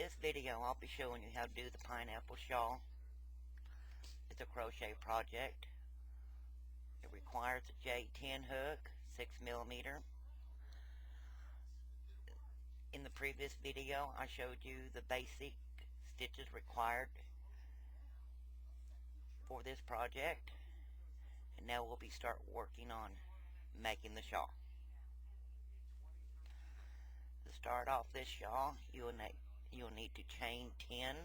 this video, I'll be showing you how to do the pineapple shawl. It's a crochet project. It requires a J10 hook, 6mm. In the previous video, I showed you the basic stitches required for this project. And now we'll start working on making the shawl. To start off this shawl, you'll need to chain 10.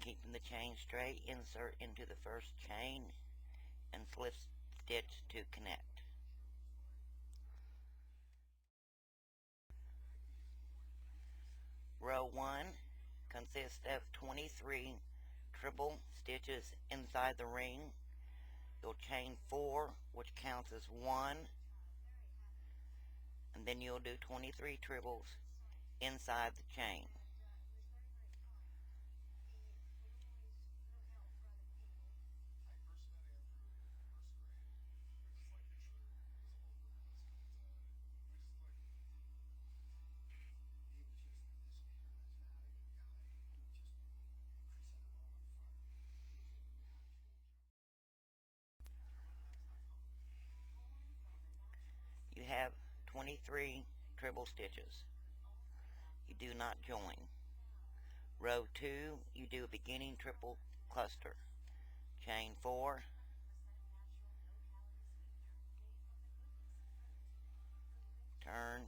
Keeping the chain straight, insert into the first chain and slip stitch to connect. Row 1 consists of 23 treble stitches inside the ring. You'll chain 4, which counts as 1, and then you'll do 23 trebles inside the chain. You have 23 treble stitches. You do not join. Row 2, you do a beginning triple cluster. Chain 4, turn,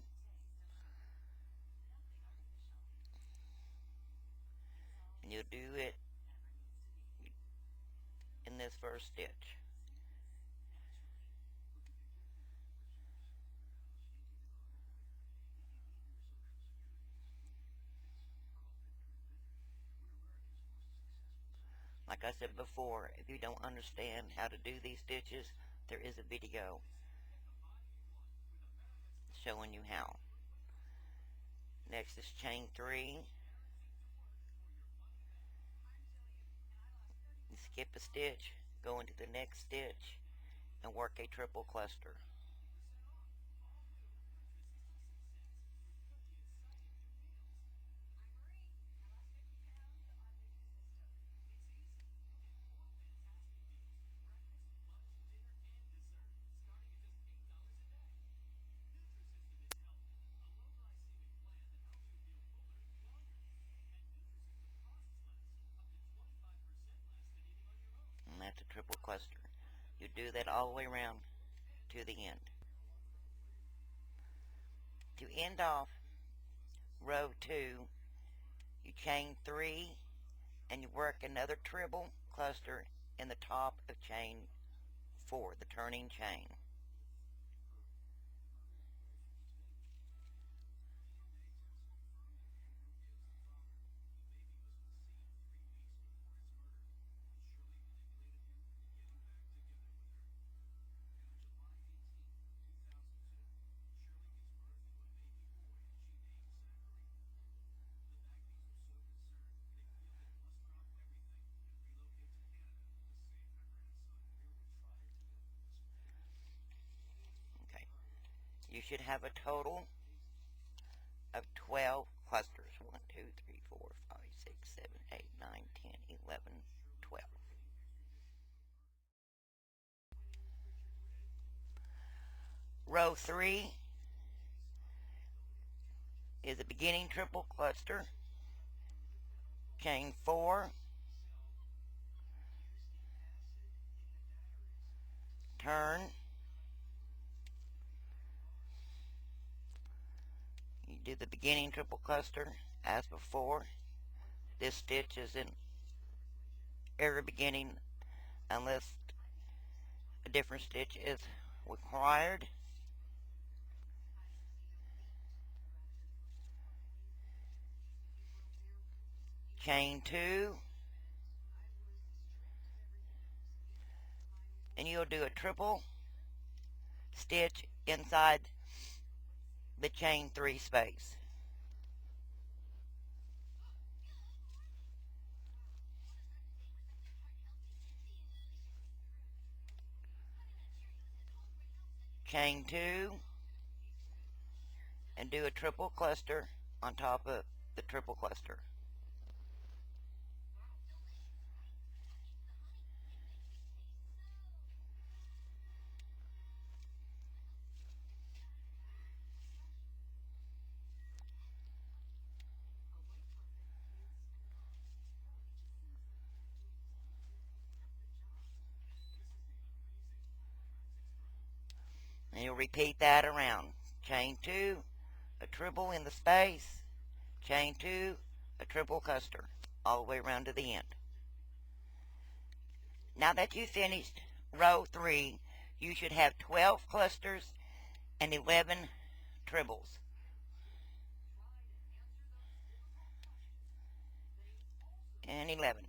and you'll do it in this first stitch. Like I said before, if you don't understand how to do these stitches, there is a video showing you how. Next is chain 3. You skip a stitch, go into the next stitch, and work a triple cluster. And that's a triple cluster. You do that all the way around to the end. To end off row 2, you chain 3 and you work another triple cluster in the top of chain 4, the turning chain. You should have a total of 12 clusters. 1, 2, 3, 4, 5, 6, 7, 8, 9, 10, 11, 12. Row 3 is a beginning triple cluster. Chain 4. Turn. You do the beginning triple cluster as before. This stitch is in every beginning unless a different stitch is required. Chain 2, and you'll do a triple stitch inside the chain 3 space. Chain 2 and do a triple cluster on top of the triple cluster. And you'll repeat that around. Chain 2, a triple in the space, chain 2, a triple cluster, all the way around to the end. Now that you finished row 3, you should have 12 clusters and 11 triples. And 11.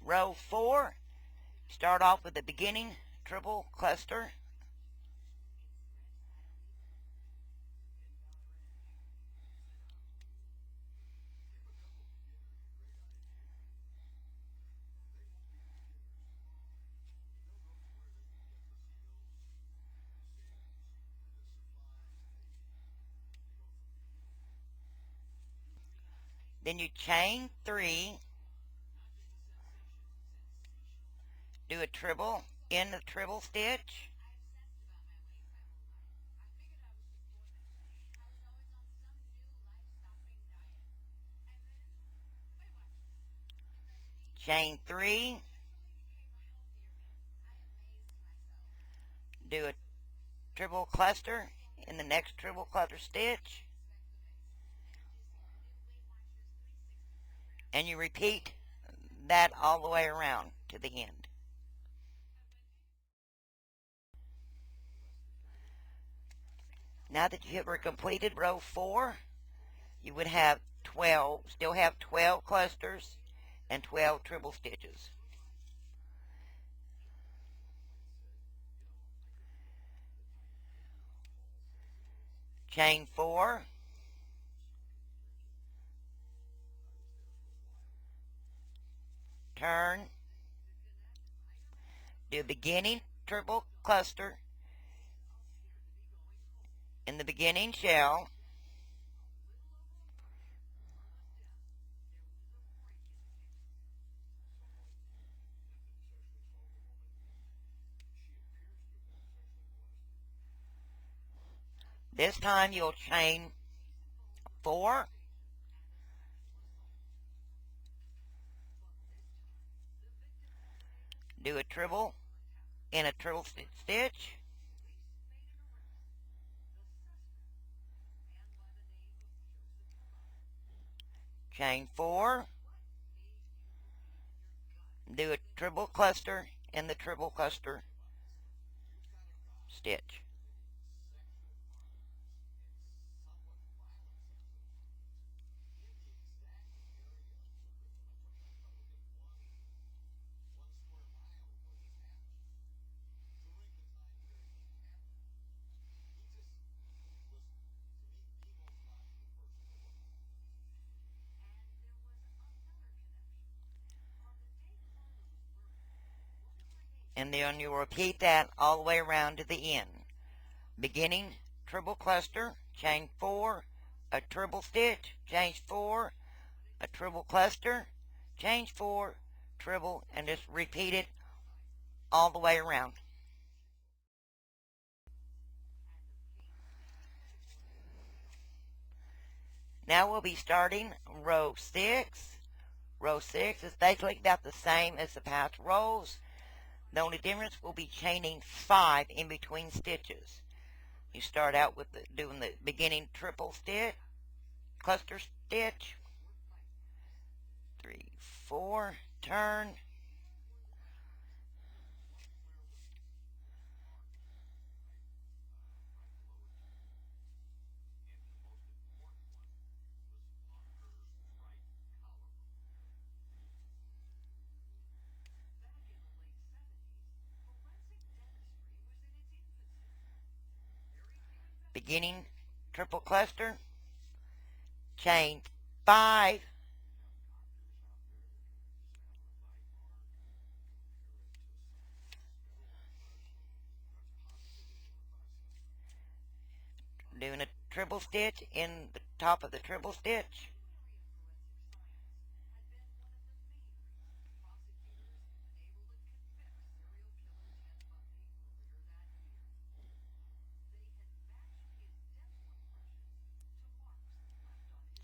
Row 4, start off with the beginning triple cluster. Then you chain 3, do a triple in the triple stitch, chain 3, do a triple cluster in the next triple cluster stitch, and you repeat that all the way around to the end. Now that you have completed row 4, you would have 12, still have 12 clusters and 12 triple stitches. Chain 4, turn, do beginning triple cluster in the beginning shell, this time you'll chain 4, do a triple in a triple stitch, chain 4, do a triple cluster in the triple cluster stitch. And then you'll repeat that all the way around to the end. Beginning triple cluster, chain 4, a triple stitch, chain 4, a triple cluster, chain 4, triple, and just repeat it all the way around. Now we'll be starting row 6. Row 6 is basically about the same as the past rows. The only difference will be chaining 5 in between stitches. You start out with doing the beginning triple stitch, cluster stitch, 3, 4, turn, beginning triple cluster, chain 5, doing a triple stitch in the top of the triple stitch,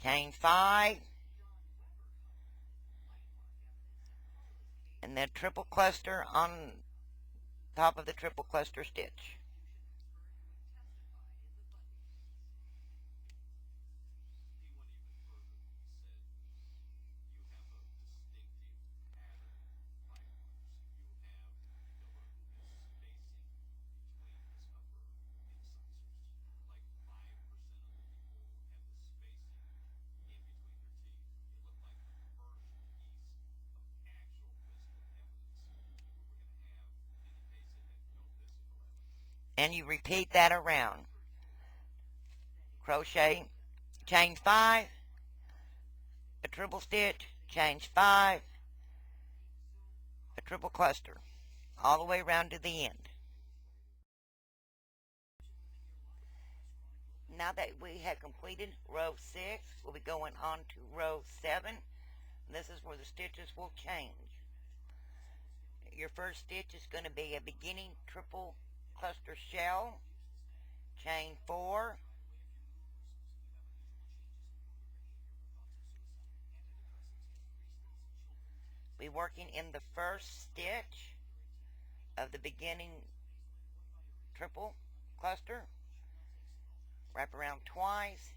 chain 5, and then triple cluster on top of the triple cluster stitch. And you repeat that around. Crochet, chain 5, a triple stitch, chain 5, a triple cluster, all the way around to the end. Now that we have completed row 6, we'll be going on to row 7. This is where the stitches will change. Your first stitch is going to be a beginning triple cluster shell, chain 4, be working in the first stitch of the beginning triple cluster, wrap around twice,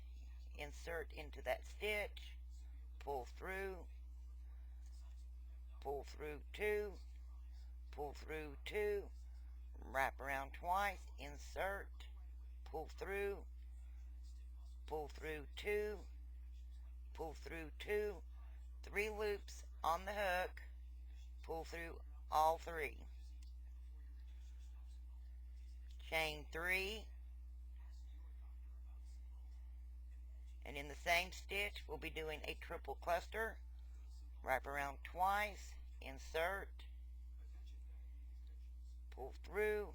insert into that stitch, pull through 2, pull through 2, wrap around twice, insert, pull through 2, pull through 2, 3 loops on the hook, pull through all 3, chain 3, and in the same stitch we'll be doing a triple cluster, wrap around twice, insert, pull through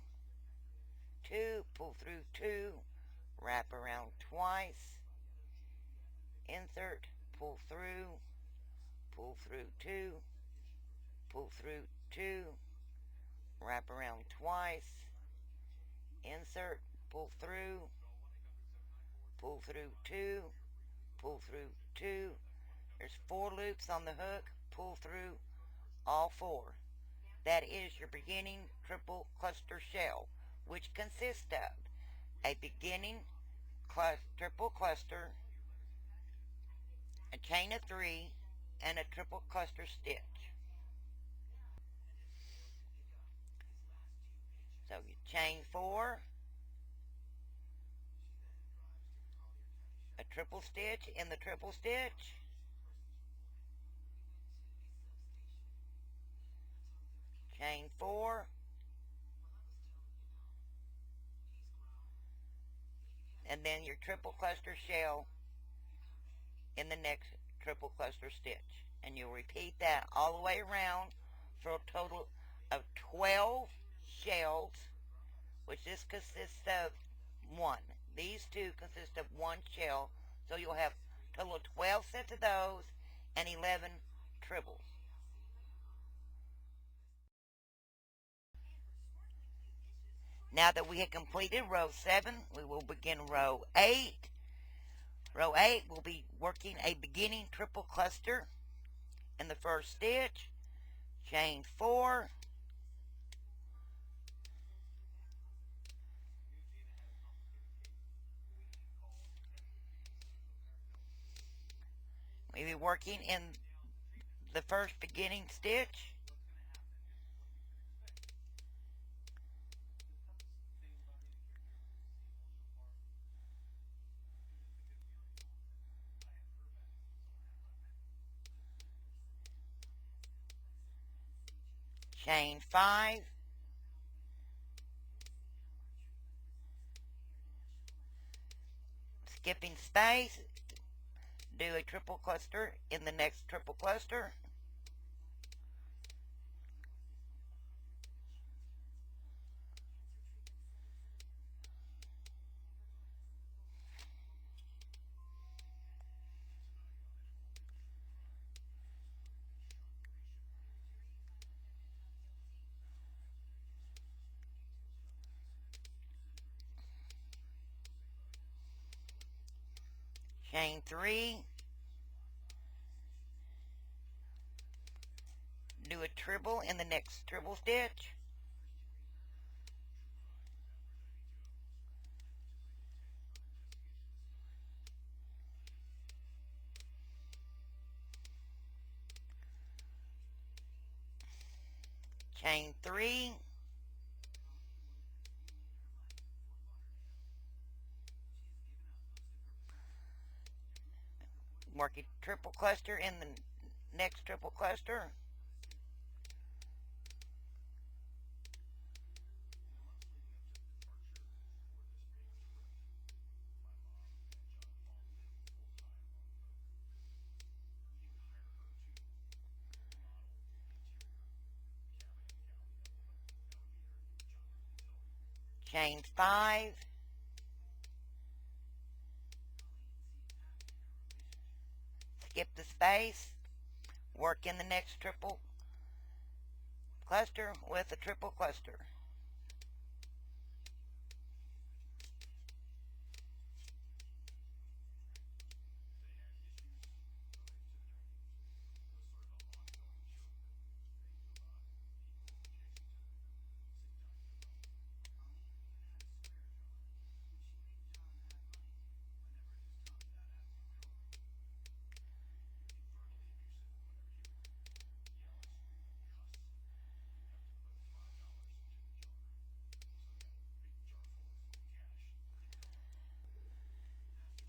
2, pull through 2, wrap around twice, insert, pull through 2, pull through 2, wrap around twice, insert, pull through 2, pull through 2, there's 4 loops on the hook, pull through all 4. That is your beginning triple cluster shell, which consists of a beginning triple cluster, a chain of 3, and a triple cluster stitch. So you chain 4, a triple stitch in the triple stitch, chain 4, and then your triple cluster shell in the next triple cluster stitch, and you'll repeat that all the way around for a total of 12 shells, which this consists of 1. These two consist of 1 shell, so you'll have a total of 12 sets of those and 11 triples. Now that we have completed row 7, we will begin row 8. Row 8 will be working a beginning triple cluster in the first stitch, chain 4, we'll be working in the first beginning stitch, chain 5, skipping space, do a triple cluster in the next triple cluster, chain 3, do a treble in the next treble stitch, chain 3, work a triple cluster in the next triple cluster, chain 5, skip the space, work in the next triple cluster with a triple cluster.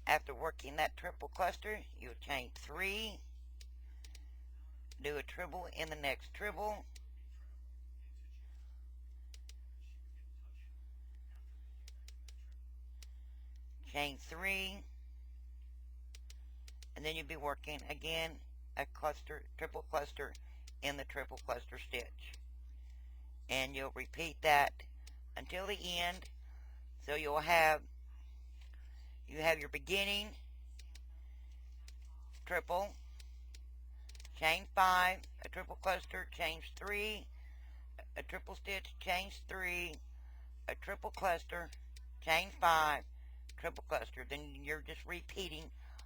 After working that triple cluster, you'll chain 3, do a treble in the next treble, chain 3, and then you'll be working again a cluster, triple cluster in the triple cluster stitch. And you'll repeat that until the end. So you have your beginning triple, chain 5, a triple cluster, chain 3, a triple stitch, chain 3, a triple cluster, chain 5, triple cluster. Then you're just repeating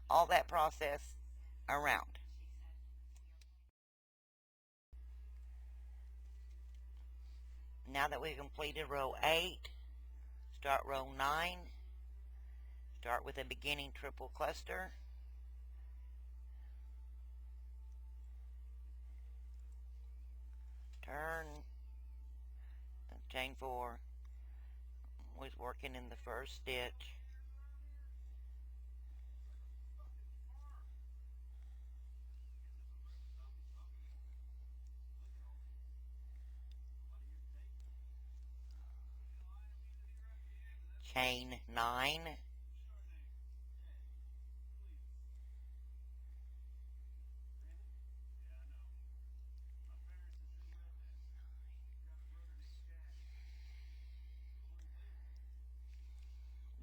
all that process around. Now that we've completed row 8, start row 9. Start with a beginning triple cluster. Turn, and chain 4. Was working in the first stitch. Chain 9.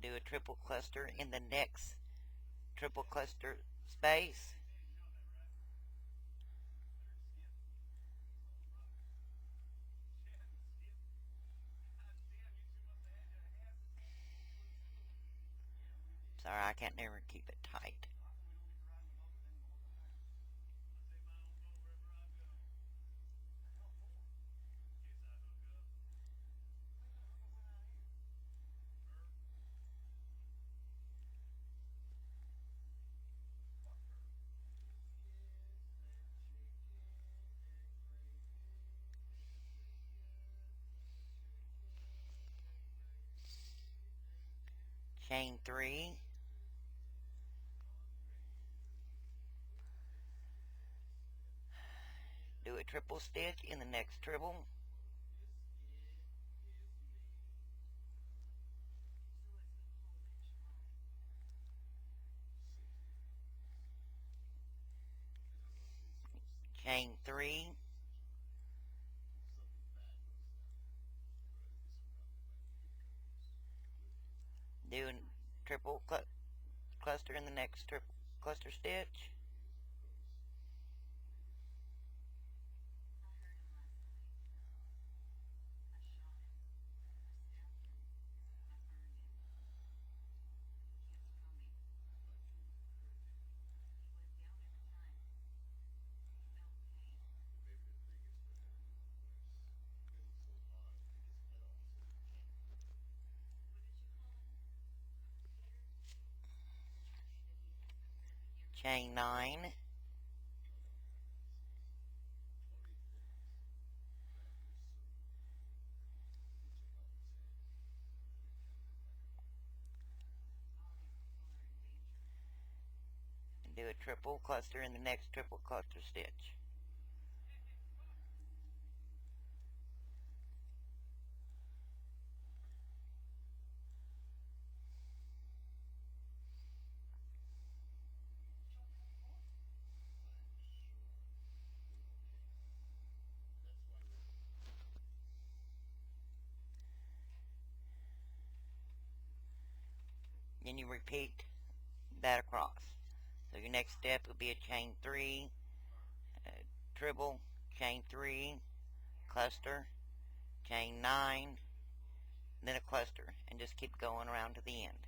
Do a triple cluster in the next triple cluster space. Sorry, I can't never keep it tight. Chain 3. Do a triple stitch in the next treble. chain 3, do a triple cluster in the next triple cluster stitch, chain 9, and do a triple cluster in the next triple cluster stitch. Then you repeat that across. So your next step will be a chain 3, triple, chain 3, cluster, chain 9, then a cluster, and just keep going around to the end.